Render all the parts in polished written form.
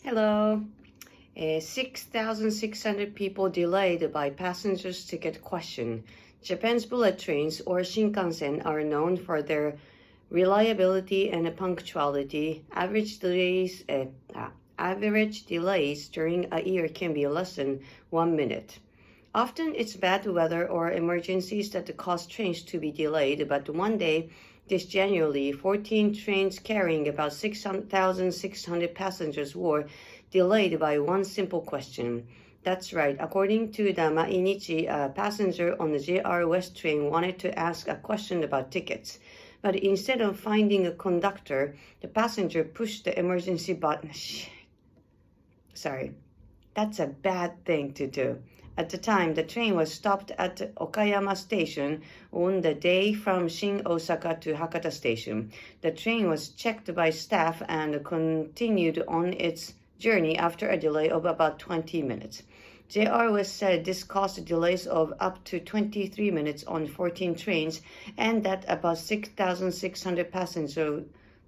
Hello. 6,600 people delayed by passengers ticket question. Japan's bullet trains or Shinkansen are known for their reliability and punctuality. Average delays during a year can be less than 1 minute. Often it's bad weather or emergencies that cause trains to be delayed, but one day this January, 14 trains carrying about 6,600 passengers were delayed by one simple question. That's right. According to the Mainichi, a passenger on the JR West train wanted to ask a question about tickets. But instead of finding a conductor, the passenger pushed the emergency button. Sorry, that's a bad thing to do. At the time, the train was stopped at Okayama Station on the day from Shin Osaka to Hakata Station. The train was checked by staff and continued on its journey after a delay of about 20 minutes. JR West said this caused delays of up to 23 minutes on 14 trains and that about 6,600 passengers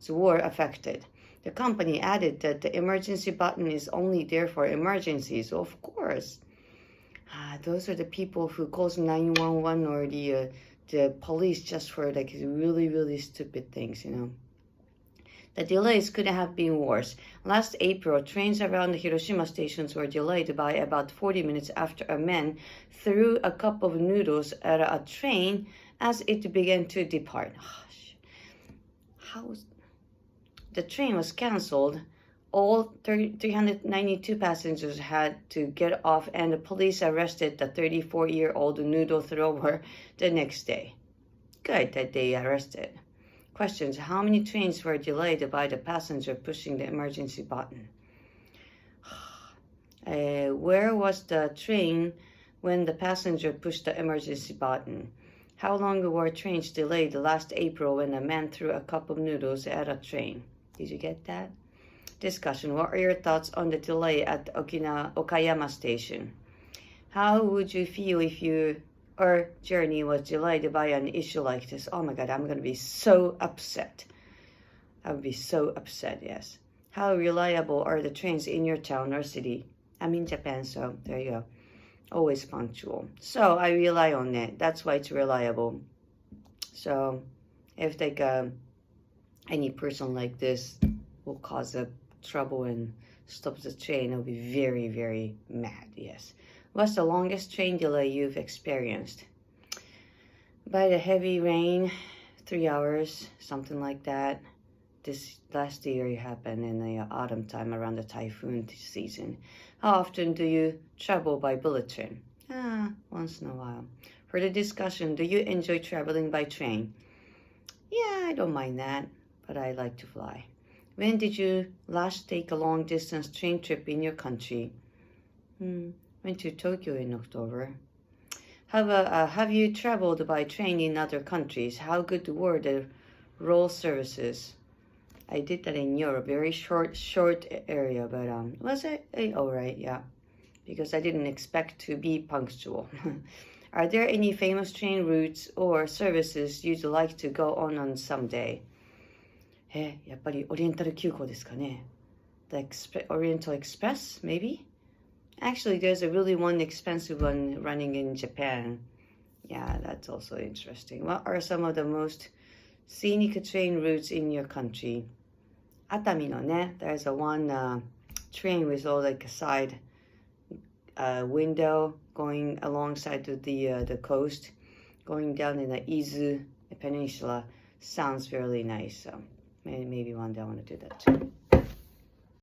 were affected. The company added that the emergency button is only there for emergencies, of course. Those are the people who calls 911 or the police just for like really, really stupid things, The delays could have been worse. Last April, trains around the Hiroshima stations were delayed by about 40 minutes after a man threw a cup of noodles at a train as it began to depart. The train was canceled. All 392 passengers had to get off, and the police arrested the 34-year-old noodle thrower the next day. Good that they arrested. Questions: how many trains were delayed by the passenger pushing the emergency button? Where was the train when the passenger pushed the emergency button? How long were trains delayed last April when a man threw a cup of noodles at a train? Did you get that? Discussion: what are your thoughts on the delay at Okayama Station? How would you feel if your journey was delayed by an issue like this? Oh my God, I'm going to be so upset. I would be so upset, yes. How reliable are the trains in your town or city? I'm in Japan, so there you go. Always punctual. So I rely on it. That's why it's reliable. So if like any person like this will cause a trouble and stop the train, I'll be very, very mad, yes. What's the longest train delay you've experienced? By the heavy rain, 3 hours, something like that. This last year it happened in the autumn time around the typhoon season. How often do you travel by bullet train? Once in a while. For the discussion, do you enjoy traveling by train? Yeah, I don't mind that, but I like to fly. When did you last take a long-distance train trip in your country? Went to Tokyo in October. Have you traveled by train in other countries? How good were the rail services? I did that in Europe, very short area, but was it all right? Yeah, because I didn't expect to be punctual. Are there any famous train routes or services you'd like to go on someday? やっぱりオリエンタル急行ですかね? The Oriental Express, maybe? Actually, there's a really one expensive one running in Japan. Yeah, that's also interesting. What are some of the most scenic train routes in your country? Atami no ne, there's a one train with all like a side window going alongside the coast, going down in the Izu Peninsula. Sounds really nice, so maybe one day I want to do that too.